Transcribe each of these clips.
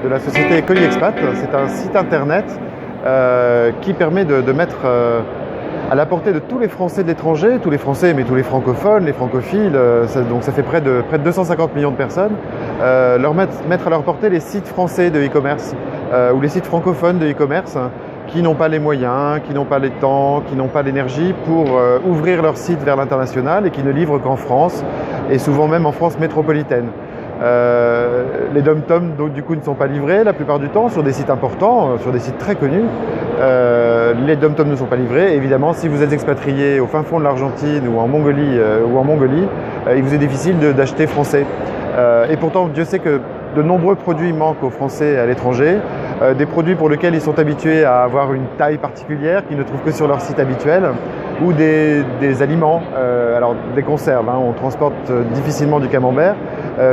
de la société Colis Expat. C'est un site internet qui permet de mettre à la portée de tous les Français de l'étranger, tous les Français, mais tous les francophones, les francophiles, donc ça fait près de 250 millions de personnes, mettre à leur portée les sites français de e-commerce ou les sites francophones de e-commerce qui n'ont pas les moyens, qui n'ont pas les temps, qui n'ont pas l'énergie pour ouvrir leur site vers l'international et qui ne livrent qu'en France et souvent même en France métropolitaine. Les dom-toms donc du coup ne sont pas livrés la plupart du temps sur des sites importants, sur des sites très connus. Les dom-toms ne sont pas livrés. Évidemment, si vous êtes expatrié au fin fond de l'Argentine ou en Mongolie, il vous est difficile d'acheter français. Et pourtant, Dieu sait que de nombreux produits manquent aux Français à l'étranger, des produits pour lesquels ils sont habitués à avoir une taille particulière qu'ils ne trouvent que sur leur site habituel, ou des aliments, alors des conserves, on transporte difficilement du camembert,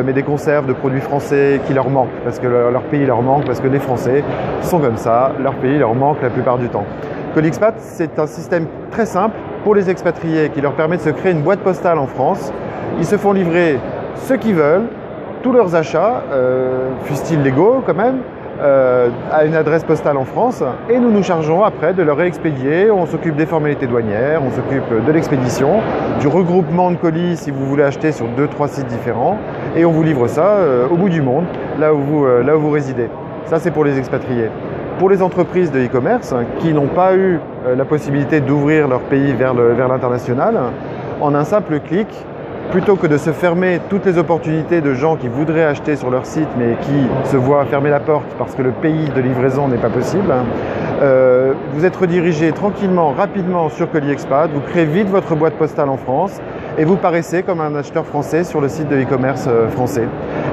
mais des conserves de produits français qui leur manquent, parce que leur pays leur manque, parce que les Français sont comme ça, leur pays leur manque la plupart du temps. Colis Expat, c'est un système très simple pour les expatriés qui leur permet de se créer une boîte postale en France. Ils se font livrer ce qu'ils veulent, tous leurs achats, fussent-ils légaux quand même, à une adresse postale en France, et nous nous chargeons après de leur réexpédier. On s'occupe des formalités douanières, on s'occupe de l'expédition, du regroupement de colis si vous voulez acheter sur 2-3 sites différents, et on vous livre ça au bout du monde, là où vous résidez. Ça, c'est pour les expatriés. Pour les entreprises de e-commerce qui n'ont pas eu la possibilité d'ouvrir leur pays vers l'international, en un simple clic, plutôt que de se fermer toutes les opportunités de gens qui voudraient acheter sur leur site mais qui se voient fermer la porte parce que le pays de livraison n'est pas possible, vous êtes redirigé tranquillement, rapidement sur Colis Expat, vous créez vite votre boîte postale en France et vous paraissez comme un acheteur français sur le site de e-commerce français.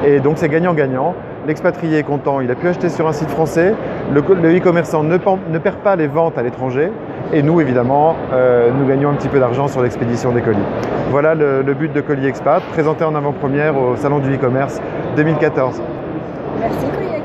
Et donc c'est gagnant-gagnant. L'expatrié est content, il a pu acheter sur un site français, le e-commerçant ne perd pas les ventes à l'étranger, et nous, évidemment, nous gagnons un petit peu d'argent sur l'expédition des colis. Voilà le but de Colis Expat, présenté en avant-première au Salon du e-commerce 2014. Merci Colis Expat.